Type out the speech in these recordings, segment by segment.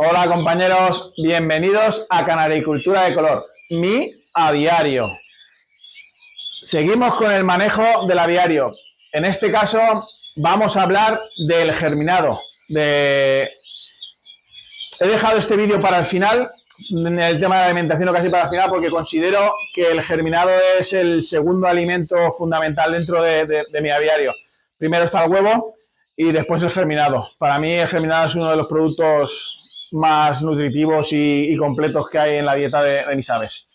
Hola compañeros, bienvenidos a Canaricultura de Color, mi aviario. Seguimos con el manejo del aviario. En este caso vamos a hablar del germinado. He dejado este vídeo para el final, el tema de la alimentación casi para el final, porque considero que el germinado es el segundo alimento fundamental dentro de mi aviario. Primero está el huevo y después el germinado. Para mí el germinado es uno de los productos más nutritivos y completos que hay en la dieta de mis aves.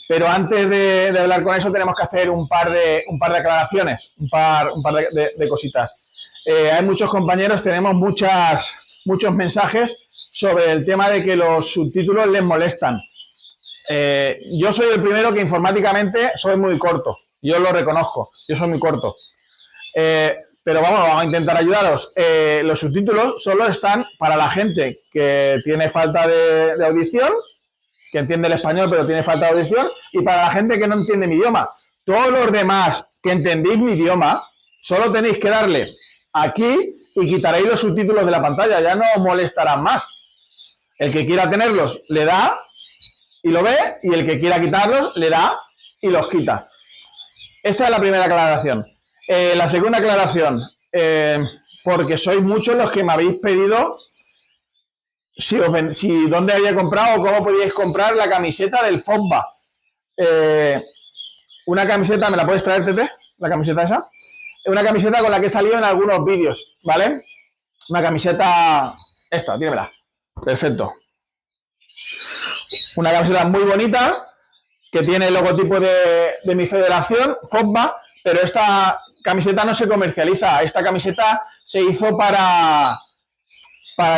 Pero antes de hablar con eso tenemos que hacer un par de aclaraciones, un par de cositas. Hay muchos compañeros, tenemos muchos mensajes sobre el tema de que los subtítulos les molestan. Yo soy el primero que informáticamente soy muy corto, yo lo reconozco, yo soy muy corto. Pero vamos a intentar ayudaros. Los subtítulos solo están para la gente que tiene falta de audición, que entiende el español pero tiene falta de audición, y para la gente que no entiende mi idioma. Todos los demás que entendéis mi idioma, solo tenéis que darle aquí y quitaréis los subtítulos de la pantalla, ya no os molestarán más. El que quiera tenerlos le da y lo ve, y el que quiera quitarlos le da y los quita. Esa es la primera aclaración. La segunda aclaración, porque sois muchos los que me habéis pedido si dónde había comprado o cómo podíais comprar la camiseta del FOBBA. Una camiseta, ¿me la puedes traer, Tete? La camiseta esa. Una camiseta con la que he salido en algunos vídeos, ¿vale? Una camiseta, esta, tíramela. Perfecto. Una camiseta muy bonita, que tiene el logotipo de mi federación, FOBBA, pero esta camiseta no se comercializa. Esta camiseta se hizo para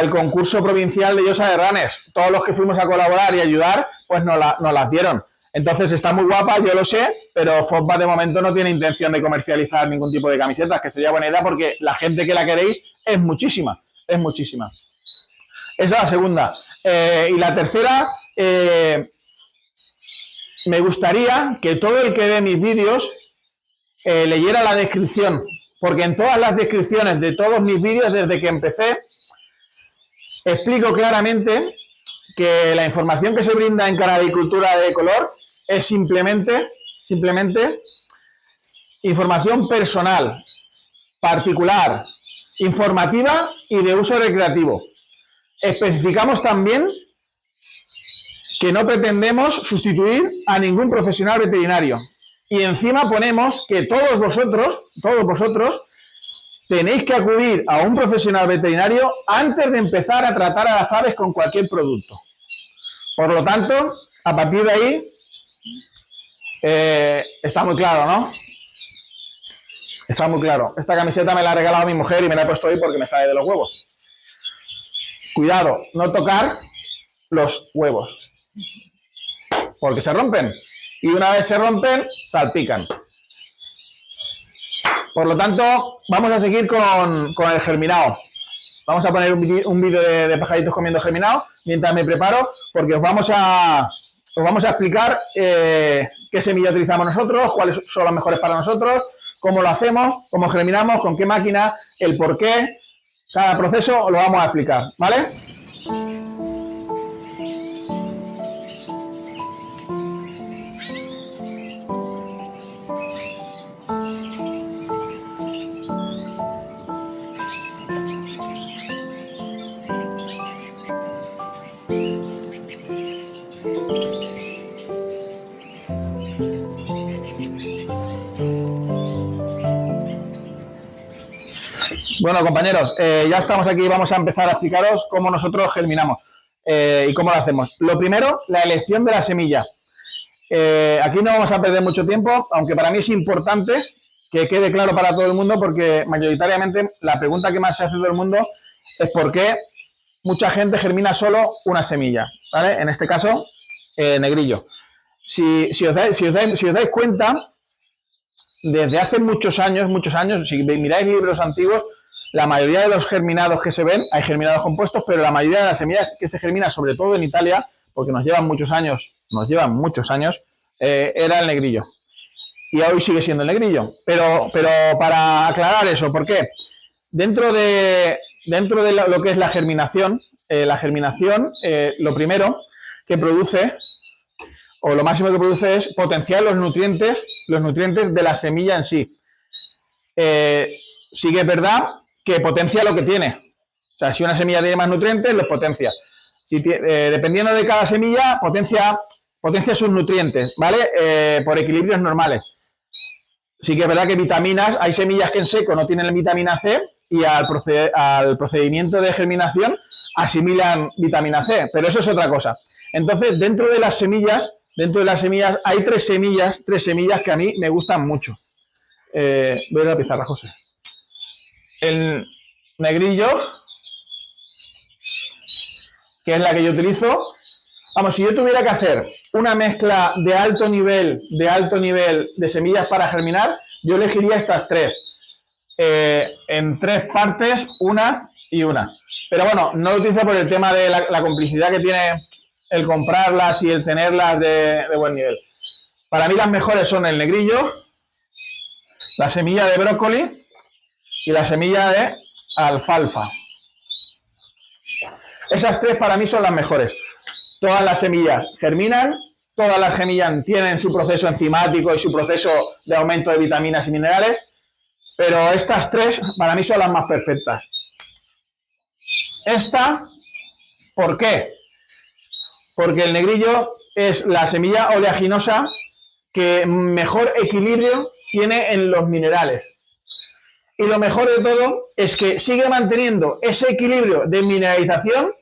el concurso provincial de Llosa de Ranes. Todos los que fuimos a colaborar y ayudar, pues nos las dieron. Entonces está muy guapa, yo lo sé, pero FOBBA de momento no tiene intención de comercializar ningún tipo de camisetas, que sería buena idea porque la gente que la queréis es muchísima, es muchísima. Esa es la segunda. Y la tercera, me gustaría que todo el que ve mis vídeos leyera la descripción, porque en todas las descripciones de todos mis vídeos desde que empecé explico claramente que la información que se brinda en Canaricultura de Color es simplemente información personal, particular, informativa y de uso recreativo. Especificamos también que no pretendemos sustituir a ningún profesional veterinario. Y encima ponemos que todos vosotros tenéis que acudir a un profesional veterinario antes de empezar a tratar a las aves con cualquier producto. Por lo tanto, a partir de ahí, está muy claro, ¿no? Está muy claro. Esta camiseta me la ha regalado mi mujer y me la he puesto hoy porque me sale de los huevos. Cuidado, no tocar los huevos, porque se rompen. Y una vez se rompen, salpican. Por lo tanto, vamos a seguir con el germinado. Vamos a poner un vídeo de pajaritos comiendo germinado mientras me preparo, porque os vamos a explicar qué semilla utilizamos nosotros, cuáles son las mejores para nosotros, cómo lo hacemos, cómo germinamos, con qué máquina, el por qué. Cada proceso lo vamos a explicar, ¿vale? Bueno, compañeros, ya estamos aquí, vamos a empezar a explicaros cómo nosotros germinamos y cómo lo hacemos. Lo primero, la elección de la semilla. Aquí no vamos a perder mucho tiempo, aunque para mí es importante que quede claro para todo el mundo, porque mayoritariamente la pregunta que más se hace todo el mundo es por qué mucha gente germina solo una semilla, ¿vale? En este caso, negrillo. Si os dais cuenta, desde hace muchos años, si miráis libros antiguos, la mayoría de los germinados que se ven, hay germinados compuestos, pero la mayoría de las semillas que se germina, sobre todo en Italia, porque nos llevan muchos años, era el negrillo. Y hoy sigue siendo el negrillo. Pero para aclarar eso, ¿por qué? Dentro de lo que es la germinación, la germinación, lo primero que produce, o lo máximo que produce, es potenciar los nutrientes de la semilla en sí. Sí que es verdad que potencia lo que tiene. O sea, si una semilla tiene más nutrientes, los potencia. Dependiendo de cada semilla, potencia sus nutrientes, ¿vale? Por equilibrios normales. Sí que es verdad que vitaminas, hay semillas que en seco no tienen vitamina C y al procedimiento de germinación asimilan vitamina C, pero eso es otra cosa. Entonces, dentro de las semillas hay tres semillas que a mí me gustan mucho. Voy a la pizarra, José. El negrillo, que es la que yo utilizo. Vamos, si yo tuviera que hacer una mezcla de alto nivel de semillas para germinar, yo elegiría estas tres. En tres partes, una y una. Pero bueno, no lo utilizo por el tema de la complicidad que tiene el comprarlas y el tenerlas de buen nivel. Para mí las mejores son el negrillo, la semilla de brócoli y la semilla de alfalfa. Esas tres para mí son las mejores. Todas las semillas germinan, todas las semillas tienen su proceso enzimático y su proceso de aumento de vitaminas y minerales, pero estas tres para mí son las más perfectas. Esta, ¿por qué? Porque el negrillo es la semilla oleaginosa que mejor equilibrio tiene en los minerales. Y lo mejor de todo es que sigue manteniendo ese equilibrio de mineralización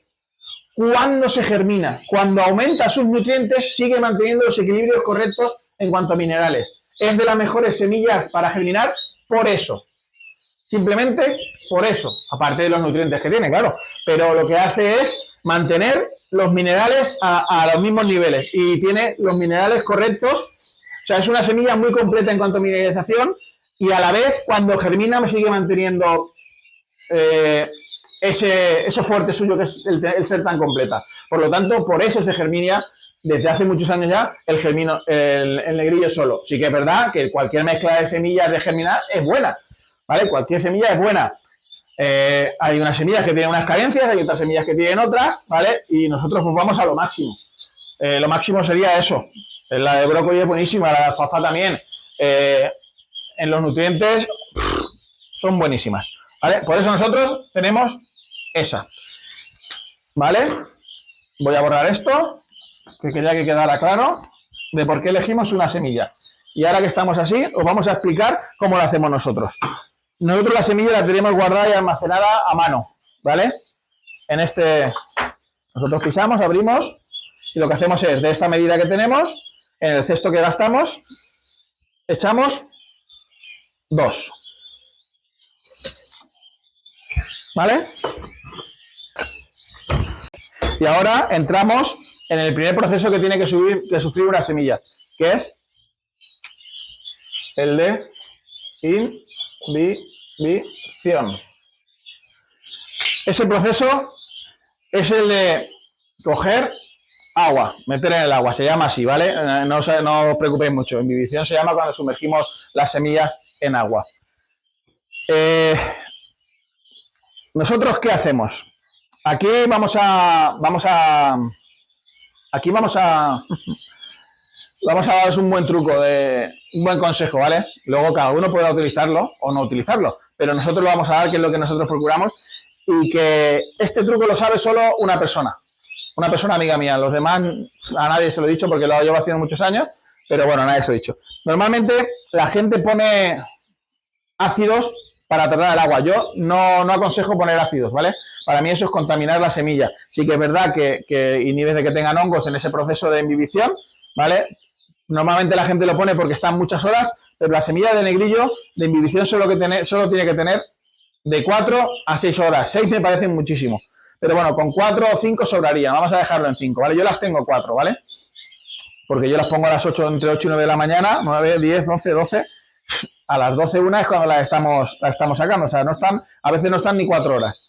cuando se germina. Cuando aumenta sus nutrientes, sigue manteniendo los equilibrios correctos en cuanto a minerales. Es de las mejores semillas para germinar por eso. Simplemente por eso. Aparte de los nutrientes que tiene, claro. Pero lo que hace es mantener los minerales a los mismos niveles. Y tiene los minerales correctos. O sea, es una semilla muy completa en cuanto a mineralización. Y a la vez, cuando germina, me sigue manteniendo eso fuerte suyo que es el ser tan completa. Por lo tanto, por eso se germina desde hace muchos años ya el negrillo solo. Sí que es verdad que cualquier mezcla de semillas de germinar es buena, ¿vale? Cualquier semilla es buena. Hay unas semillas que tienen unas carencias, hay otras semillas que tienen otras, ¿vale? Y nosotros pues vamos a lo máximo. Lo máximo sería eso. La de brócoli es buenísima, la de alfalfa también. En los nutrientes son buenísimas, ¿vale? Por eso nosotros tenemos esa, ¿vale? Voy a borrar esto, que quería que quedara claro de por qué elegimos una semilla. Y ahora que estamos así, os vamos a explicar cómo lo hacemos nosotros. Nosotros la semilla la tenemos guardada y almacenada a mano, ¿vale? Nosotros pisamos, abrimos, y lo que hacemos es, de esta medida que tenemos, en el cesto que gastamos, echamos 2. ¿Vale? Y ahora entramos en el primer proceso que tiene que sufrir una semilla, que es el de inhibición. Ese proceso es el de coger agua, meter en el agua, se llama así, ¿vale? No os preocupéis mucho, inhibición se llama cuando sumergimos las semillas en agua. ¿Nosotros qué hacemos? Aquí vamos a daros un buen truco, un buen consejo, ¿vale? Luego cada uno podrá utilizarlo o no utilizarlo, pero nosotros lo vamos a dar, que es lo que nosotros procuramos, y que este truco lo sabe solo una persona amiga mía. Los demás a nadie se lo he dicho porque lo llevo haciendo muchos años, pero bueno, a nadie se lo he dicho. Normalmente la gente pone ácidos para tratar el agua. Yo no aconsejo poner ácidos, ¿vale? Para mí eso es contaminar la semilla. Sí que es verdad que inhibes de que tengan hongos en ese proceso de inhibición, ¿vale? Normalmente la gente lo pone porque están muchas horas, pero la semilla de negrillo de inhibición solo tiene que tener de 4 a 6 horas. 6 me parecen muchísimo. Pero bueno, con 4 o 5 sobraría. Vamos a dejarlo en 5, ¿vale? Yo las tengo 4, ¿vale? Porque yo las pongo a las 8, entre 8 y 9 de la mañana, 9, 10, 11, 12. A las 12, 1 es cuando las estamos sacando. O sea, a veces no están ni 4 horas.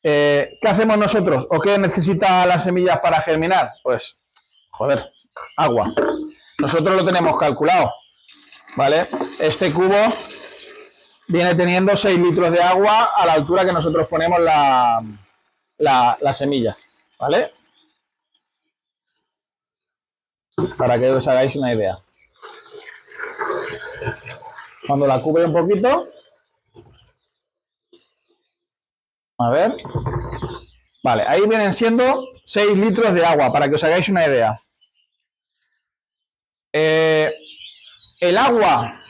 ¿Qué hacemos nosotros? ¿O qué necesita las semillas para germinar? Pues, joder, agua. Nosotros lo tenemos calculado, ¿vale? Este cubo viene teniendo 6 litros de agua a la altura que nosotros ponemos la la semilla, ¿vale? Para que os hagáis una idea. Cuando la cubre un poquito, a ver, vale, ahí vienen siendo 6 litros de agua, para que os hagáis una idea. El agua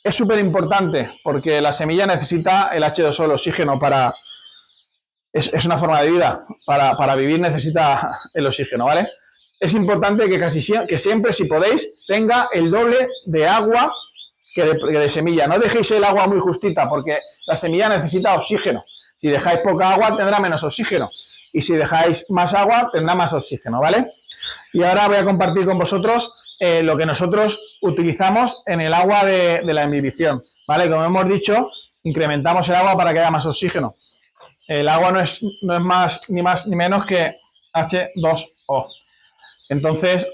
es súper importante porque la semilla necesita el H2O, el oxígeno, para... Es una forma de vida, para vivir necesita el oxígeno, ¿vale? Es importante que siempre, si podéis, tenga el doble de agua que de semilla. No dejéis el agua muy justita porque la semilla necesita oxígeno. Si dejáis poca agua tendrá menos oxígeno y si dejáis más agua tendrá más oxígeno, ¿vale? Y ahora voy a compartir con vosotros lo que nosotros utilizamos en el agua de la embibición, ¿vale? Como hemos dicho, incrementamos el agua para que haya más oxígeno. El agua no es más ni menos que H2O. Entonces,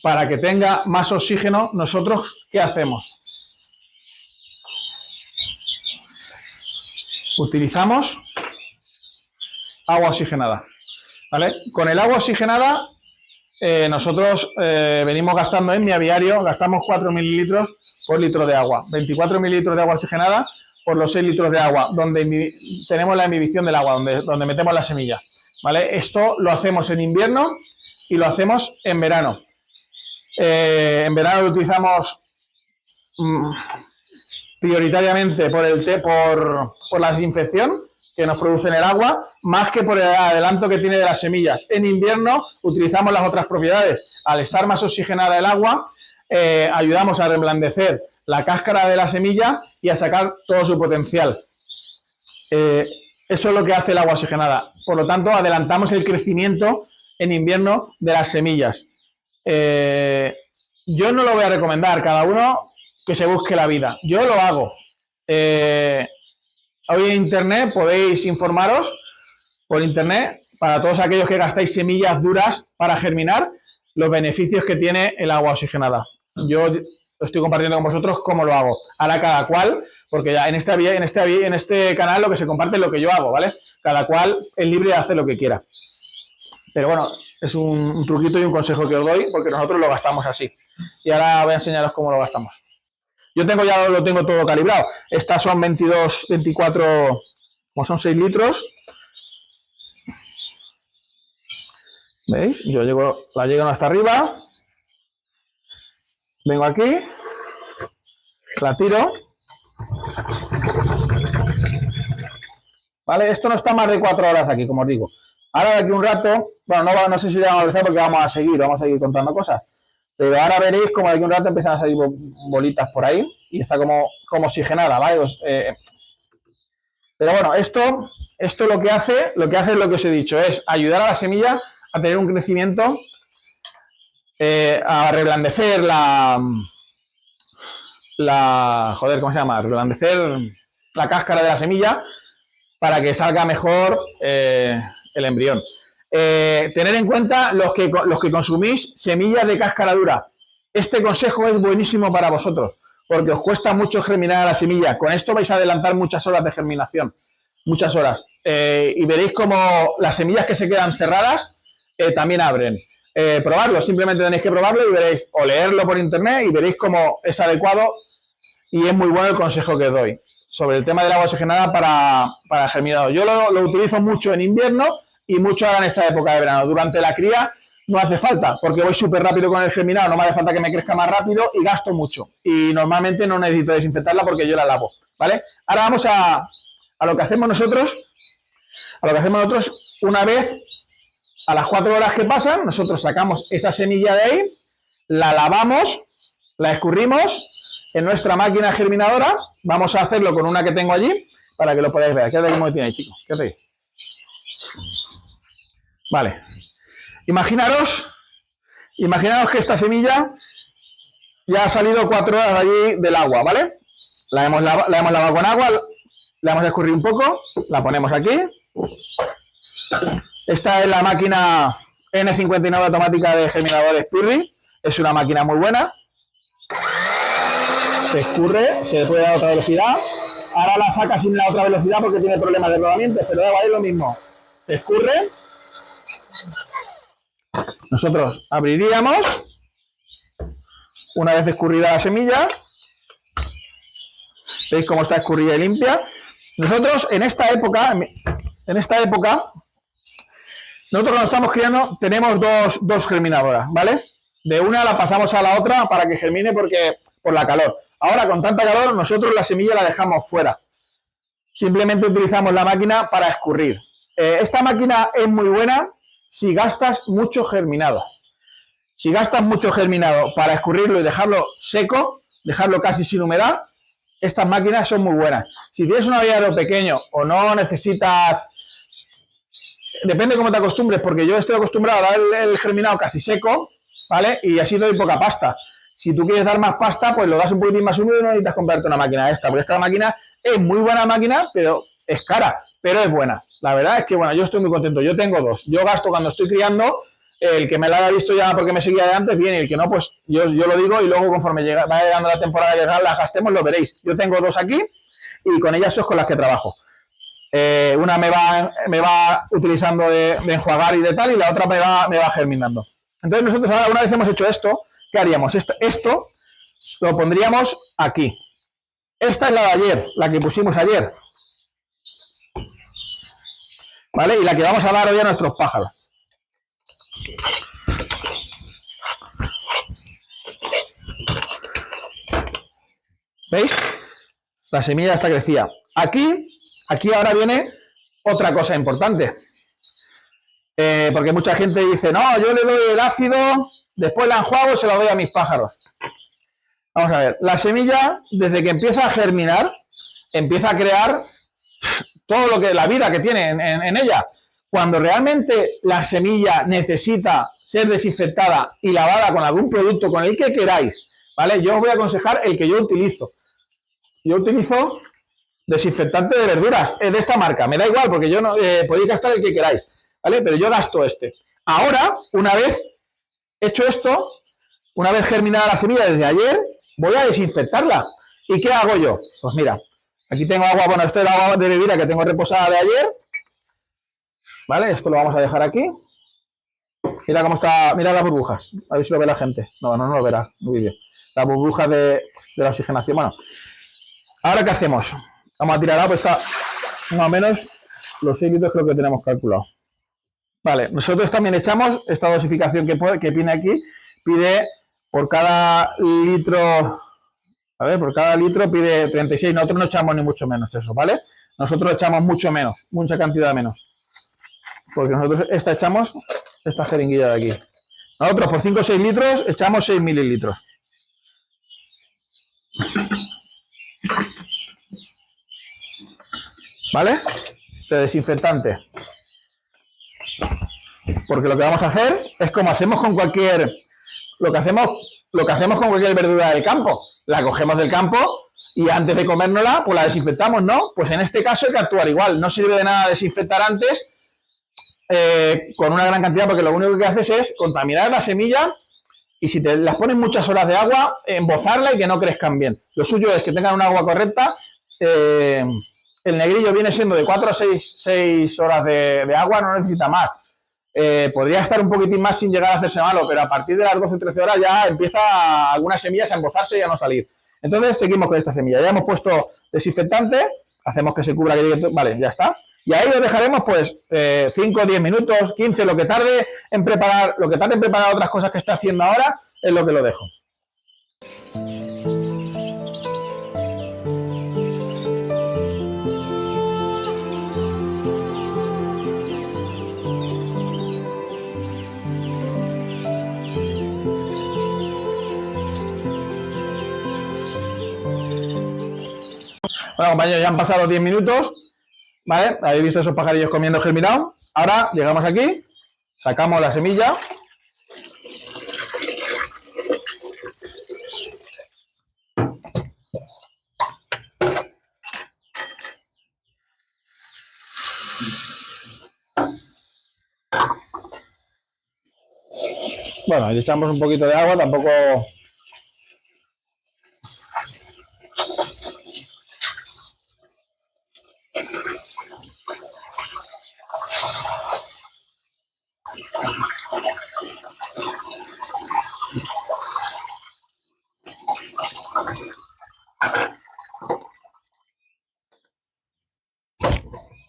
para que tenga más oxígeno, nosotros, ¿qué hacemos? Utilizamos agua oxigenada, ¿vale? Con el agua oxigenada, nosotros venimos gastando en mi aviario, gastamos 4 mililitros por litro de agua. 24 mililitros de agua oxigenada por los 6 litros de agua, donde tenemos la embibición del agua, donde metemos la semilla, ¿vale? Esto lo hacemos en invierno y lo hacemos en verano. En verano lo utilizamos prioritariamente por la desinfección que nos produce en el agua, más que por el adelanto que tiene de las semillas. En invierno utilizamos las otras propiedades. Al estar más oxigenada el agua, ayudamos a reblandecer la cáscara de la semilla y a sacar todo su potencial. Eso es lo que hace el agua oxigenada. Por lo tanto, adelantamos el crecimiento en invierno de las semillas. Yo no lo voy a recomendar, cada uno que se busque la vida. Yo lo hago. Hoy en internet podéis informaros por internet, para todos aquellos que gastáis semillas duras para germinar, los beneficios que tiene el agua oxigenada. Yo estoy compartiendo con vosotros cómo lo hago. Ahora cada cual, porque ya en este canal lo que se comparte es lo que yo hago, ¿vale? Cada cual es libre de hacer lo que quiera. Pero bueno, es un truquito y un consejo que os doy porque nosotros lo gastamos así. Y ahora voy a enseñaros cómo lo gastamos. Yo lo tengo todo calibrado. Estas son 24, como son 6 litros. ¿Veis? Yo la llego hasta arriba. Vengo aquí. La tiro. ¿Vale? Esto no está más de 4 horas aquí, como os digo. Ahora de aquí un rato, bueno, no sé si le vamos a empezar porque vamos a seguir contando cosas. Pero ahora veréis como de aquí un rato empiezan a salir bolitas por ahí y está como oxigenada, ¿vale? Pero bueno, esto lo que hace es lo que os he dicho, es ayudar a la semilla a tener un crecimiento, a reblandecer reblandecer la cáscara de la semilla para que salga mejor el embrión. Tener en cuenta los que consumís semillas de cáscara dura. Este consejo es buenísimo para vosotros, porque os cuesta mucho germinar a la semilla. Con esto vais a adelantar muchas horas de germinación, muchas horas. Y veréis como las semillas que se quedan cerradas también abren. Probarlo, simplemente tenéis que probarlo y veréis, o leerlo por internet y veréis cómo es adecuado y es muy bueno el consejo que os doy sobre el tema del agua oxigenada para germinado. Yo lo utilizo mucho en invierno y mucho ahora en esta época de verano. Durante la cría no hace falta, porque voy súper rápido con el germinado, no me hace falta que me crezca más rápido y gasto mucho. Y normalmente no necesito desinfectarla porque yo la lavo, ¿vale? Ahora vamos a lo que hacemos nosotros. Una vez a las 4 horas que pasan, nosotros sacamos esa semilla de ahí, la lavamos, la escurrimos en nuestra máquina germinadora. Vamos a hacerlo con una que tengo allí para que lo podáis ver. ¿Qué veis cómo tiene, chicos? ¿Qué veis? Vale. Imaginaros que esta semilla ya ha salido 4 horas allí del agua, ¿vale? La hemos lavado con agua, la hemos escurrido un poco, la ponemos aquí. Esta es la máquina N59 automática de germinadores Pirri. Es una máquina muy buena. Se escurre, se puede dar otra velocidad. Ahora la saca sin la otra velocidad porque tiene problemas de rodamiento, pero da igual, es lo mismo. se escurre. Nosotros abriríamos, una vez escurrida la semilla, veis cómo está escurrida y limpia. Nosotros en esta época, nosotros cuando estamos criando tenemos dos germinadoras, ¿vale? De una la pasamos a la otra para que germine por la calor. Ahora con tanta calor nosotros la semilla la dejamos fuera. Simplemente utilizamos la máquina para escurrir. Esta máquina es muy buena si gastas mucho germinado. Si gastas mucho germinado para escurrirlo y dejarlo seco, dejarlo casi sin humedad, estas máquinas son muy buenas. Si tienes un aviario pequeño o no necesitas... Depende cómo te acostumbres, porque yo estoy acostumbrado a dar el germinado casi seco, ¿vale? Y así doy poca pasta. Si tú quieres dar más pasta, pues lo das un poquitín más húmedo y no necesitas comprarte una máquina esta, porque esta máquina es muy buena máquina, pero es cara, pero es buena. La verdad es que, bueno, yo estoy muy contento. Yo tengo dos. Yo gasto cuando estoy criando, el que me la haya visto ya porque me seguía de antes, bien, y el que no, pues yo lo digo y luego conforme vaya llegando la temporada de las gastemos, lo veréis. Yo tengo dos aquí y con ellas son con las que trabajo. Una me va utilizando de enjuagar y de tal, y la otra me va germinando. Entonces nosotros ahora, una vez hemos hecho esto, ¿qué haríamos? Esto lo pondríamos aquí. Esta es la de ayer, la que pusimos ayer. ¿Vale? Y la que vamos a dar hoy a nuestros pájaros. ¿Veis? La semilla está crecida. Aquí ahora viene otra cosa importante. Porque mucha gente dice, no, yo le doy el ácido, después la enjuago y se la doy a mis pájaros. Vamos a ver, la semilla, desde que empieza a germinar, empieza a crear todo lo que la vida que tiene en ella. Cuando realmente la semilla necesita ser desinfectada y lavada con algún producto, con el que queráis, ¿vale? Yo os voy a aconsejar el que yo utilizo. Yo utilizo desinfectante de verduras, de esta marca, me da igual, porque yo no podéis gastar el que queráis, ¿vale? Pero yo gasto este. Ahora, una vez hecho esto, una vez germinada la semilla desde ayer, voy a desinfectarla. ¿Y qué hago yo? Pues mira, aquí tengo agua, bueno, esto es el agua de bebida que tengo reposada de ayer, ¿vale? Esto lo vamos a dejar aquí. Mira cómo está, mira las burbujas, a ver si lo ve la gente. No lo verá, muy bien. Las burbujas de la oxigenación. Bueno, ¿ahora qué hacemos? Vamos a tirar agua, pues está más o menos los 6 litros creo que tenemos calculado. Vale, nosotros también echamos esta dosificación que viene aquí, pide por cada litro, a ver, por cada litro pide 36, nosotros no echamos ni mucho menos eso, ¿vale? Nosotros echamos mucho menos, mucha cantidad menos, porque nosotros echamos esta jeringuilla de aquí. Nosotros por 5 o 6 litros echamos 6 mililitros. ¿Vale? De desinfectante. Porque lo que vamos a hacer es como hacemos con cualquier... Lo que hacemos con cualquier verdura del campo. La cogemos del campo y antes de comérnosla, pues la desinfectamos, ¿no? Pues en este caso hay que actuar igual. No sirve de nada desinfectar antes con una gran cantidad, porque lo único que haces es contaminar la semilla y si te las pones muchas horas de agua, embozarla y que no crezcan bien. Lo suyo es que tengan un agua correcta. El negrillo viene siendo de 4 a 6 horas de agua, no necesita más. Podría estar un poquitín más sin llegar a hacerse malo, pero a partir de las 12 o 13 horas ya empieza algunas semillas a embozarse y a no salir. Entonces seguimos con esta semilla. Ya hemos puesto desinfectante, hacemos que se cubra, vale, ya está. Y ahí lo dejaremos pues 5 o 10 minutos, 15, lo que tarde en preparar otras cosas que está haciendo ahora, es lo que lo dejo. Bueno, compañeros, ya han pasado 10 minutos, ¿vale? Habéis visto esos pajarillos comiendo germinado. Ahora llegamos aquí, sacamos la semilla. Bueno, le echamos un poquito de agua, tampoco...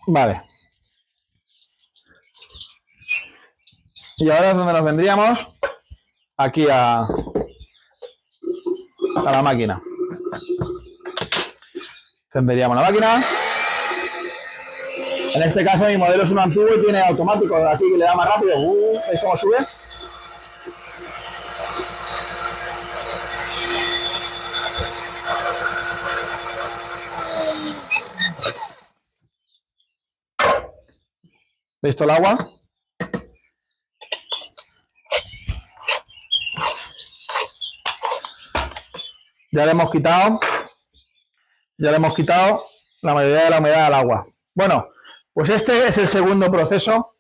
Vale. Y ahora es donde nos vendríamos, aquí a la máquina. Encenderíamos la máquina. En este caso mi modelo es un antiguo y tiene automático, aquí que le da más rápido. ¿Veis cómo sube? ¿Listo el agua? Ya le hemos quitado la mayoría de la humedad al agua. Bueno, pues este es el segundo proceso.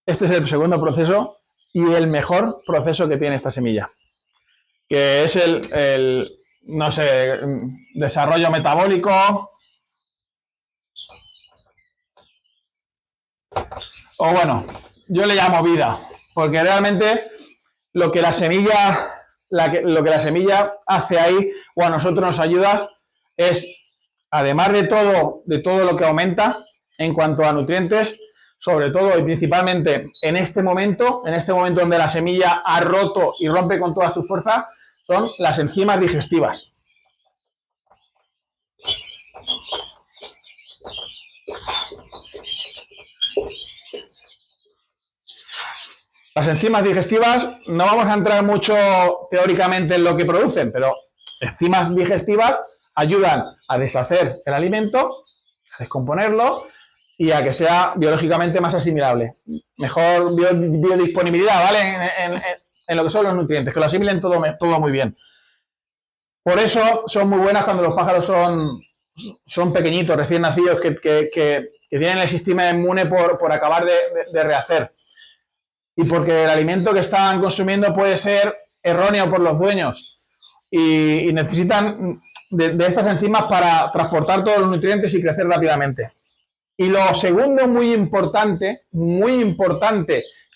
Este es el segundo proceso y el mejor proceso que tiene esta semilla, que es el no sé, desarrollo metabólico, o bueno, yo le llamo vida, porque realmente lo que la semilla hace ahí o a nosotros nos ayuda es, además de todo lo que aumenta en cuanto a nutrientes, sobre todo y principalmente en este momento donde la semilla ha roto y rompe con toda su fuerza, son las enzimas digestivas. Las enzimas digestivas, no vamos a entrar mucho teóricamente en lo que producen, pero enzimas digestivas ayudan a deshacer el alimento, a descomponerlo y a que sea biológicamente más asimilable. Mejor biodisponibilidad, ¿vale? En lo que son los nutrientes, que lo asimilen todo muy bien. Por eso son muy buenas cuando los pájaros son pequeñitos, recién nacidos, que tienen el sistema inmune por acabar de rehacer. Y porque el alimento que están consumiendo puede ser erróneo por los dueños y necesitan de estas enzimas para transportar todos los nutrientes y crecer rápidamente. Y lo segundo muy importante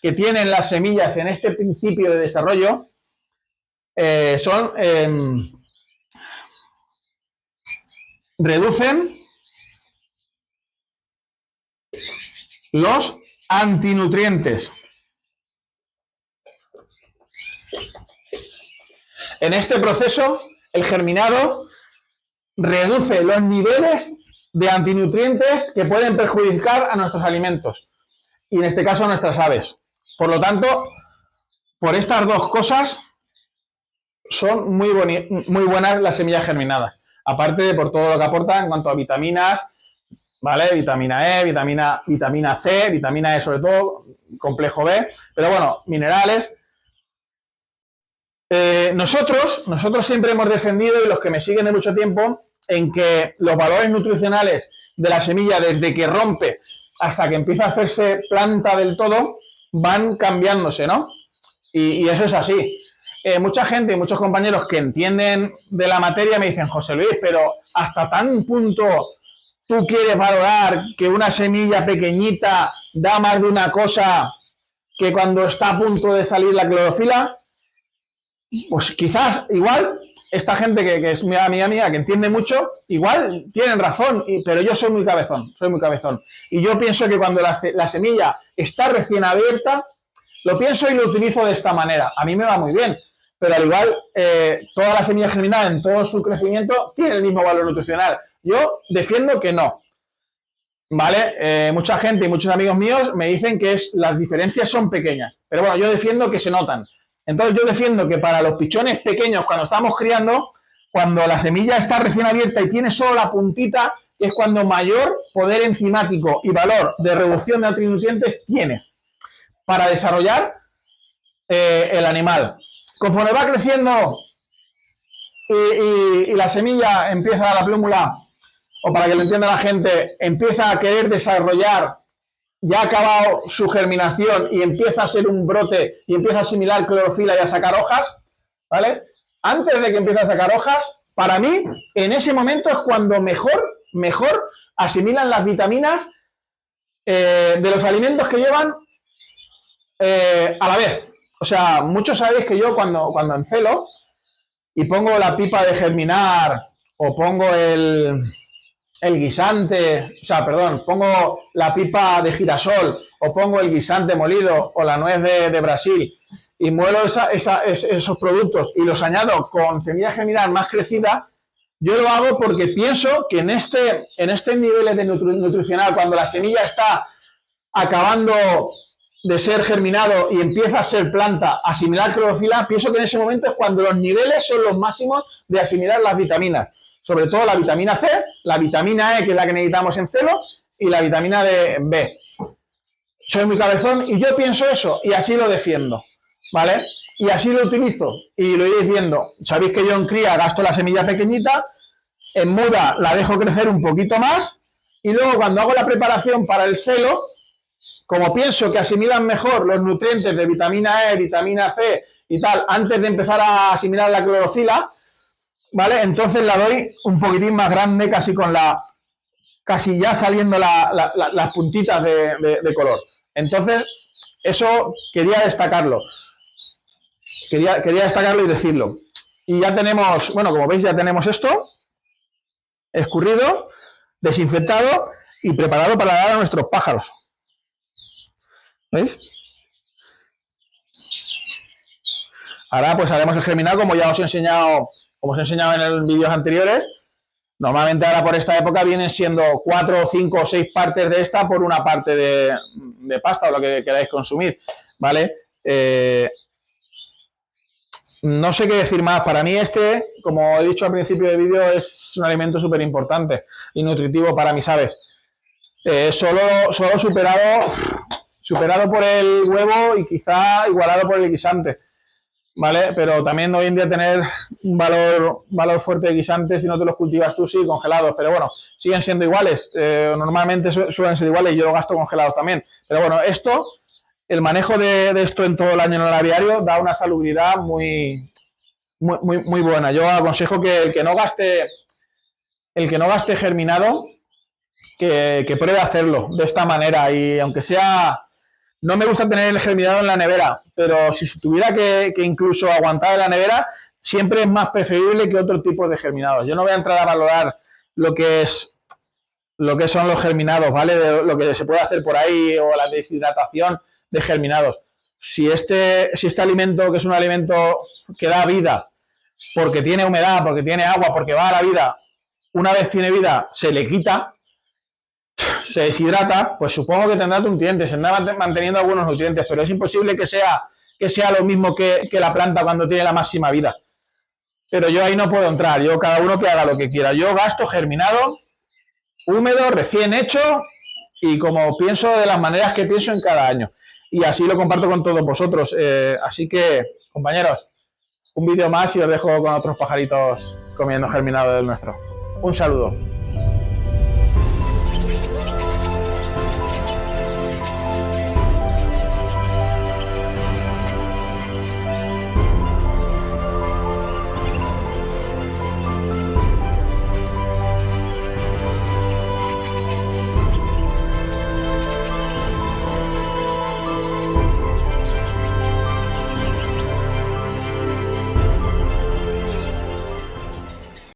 que tienen las semillas en este principio de desarrollo reducen los antinutrientes. En este proceso, el germinado reduce los niveles de antinutrientes que pueden perjudicar a nuestros alimentos y en este caso a nuestras aves. Por lo tanto, por estas dos cosas son muy buenas las semillas germinadas, aparte de por todo lo que aportan en cuanto a vitaminas, ¿vale? Vitamina E, vitamina C, vitamina E sobre todo, complejo B, pero bueno, minerales. Nosotros siempre hemos defendido, y los que me siguen de mucho tiempo, en que los valores nutricionales de la semilla desde que rompe hasta que empieza a hacerse planta del todo van cambiándose, ¿no? Y eso es así. Mucha gente y muchos compañeros que entienden de la materia me dicen, José Luis, pero hasta tan punto tú quieres valorar que una semilla pequeñita da más de una cosa que cuando está a punto de salir la clorofila. Pues quizás, igual, esta gente que es mi amiga, que entiende mucho, igual tienen razón, pero yo soy muy cabezón. Y yo pienso que cuando la semilla está recién abierta, lo pienso y lo utilizo de esta manera. A mí me va muy bien, pero al igual, toda la semilla germinada en todo su crecimiento tiene el mismo valor nutricional. Yo defiendo que no. ¿Vale? Mucha gente y muchos amigos míos me dicen que las diferencias son pequeñas, pero bueno, yo defiendo que se notan. Entonces yo defiendo que para los pichones pequeños, cuando estamos criando, cuando la semilla está recién abierta y tiene solo la puntita, es cuando mayor poder enzimático y valor de reducción de nutrientes tiene para desarrollar el animal. Conforme va creciendo y la semilla empieza, la plúmula, o para que lo entienda la gente, empieza a querer desarrollar, ya ha acabado su germinación y empieza a ser un brote y empieza a asimilar clorofila y a sacar hojas, ¿vale? Antes de que empiece a sacar hojas, para mí, en ese momento es cuando mejor asimilan las vitaminas de los alimentos que llevan a la vez. O sea, muchos sabéis que yo cuando encelo y pongo la pipa de germinar o pongo el el guisante, o sea, perdón, pongo la pipa de girasol o pongo el guisante molido o la nuez de Brasil y muelo esos productos y los añado con semilla germinal más crecida, yo lo hago porque pienso que en este nivel de nutricional, cuando la semilla está acabando de ser germinado y empieza a ser planta, asimilar clorofila, pienso que en ese momento es cuando los niveles son los máximos de asimilar las vitaminas. Sobre todo la vitamina C, la vitamina E, que es la que necesitamos en celo, y la vitamina B. Soy muy cabezón y yo pienso eso y así lo defiendo, ¿vale? Y así lo utilizo y lo iréis viendo. Sabéis que yo en cría gasto la semilla pequeñita, en muda la dejo crecer un poquito más y luego cuando hago la preparación para el celo, como pienso que asimilan mejor los nutrientes de vitamina E, vitamina C y tal, antes de empezar a asimilar la clorofila, ¿vale? Entonces la doy un poquitín más grande, casi ya saliendo las puntitas de color. Entonces, eso quería destacarlo. Quería destacarlo y decirlo. Y ya tenemos, bueno, como veis, ya tenemos esto escurrido, desinfectado y preparado para dar a nuestros pájaros. ¿Veis? Ahora pues haremos el germinado como ya os he enseñado en los vídeos anteriores. Normalmente ahora por esta época vienen siendo 4, 5 o 6 partes de esta por una parte de pasta o lo que queráis consumir, ¿vale? No sé qué decir más. Para mí como he dicho al principio del vídeo, es un alimento súper importante y nutritivo para mis aves. Solo superado por el huevo y quizá igualado por el guisante, ¿vale? Pero también hoy en día tener un valor fuerte de guisantes, si no te los cultivas tú, sí, congelados, pero bueno, siguen siendo iguales. Normalmente suelen ser iguales y yo lo gasto congelados también. Pero bueno, el manejo de esto en todo el año en el aviario da una salubridad muy buena. Yo aconsejo que el que no gaste germinado, que pruebe a hacerlo de esta manera. Y aunque sea, no me gusta tener el germinado en la nevera, pero si tuviera que incluso aguantar en la nevera, siempre es más preferible que otro tipo de germinados. Yo no voy a entrar a valorar lo que son los germinados, ¿vale? De lo que se puede hacer por ahí o la deshidratación de germinados. Si este alimento, que es un alimento que da vida, porque tiene humedad, porque tiene agua, porque va a la vida, una vez tiene vida, se le quita, se deshidrata, pues supongo que tendrá nutrientes, se andrá manteniendo algunos nutrientes, pero es imposible que sea lo mismo que la planta cuando tiene la máxima vida. Pero yo ahí no puedo entrar, cada uno que haga lo que quiera. Yo gasto germinado, húmedo, recién hecho y como pienso, de las maneras que pienso en cada año. Y así lo comparto con todos vosotros. Así que, compañeros, un vídeo más y os dejo con otros pajaritos comiendo germinado del nuestro. Un saludo.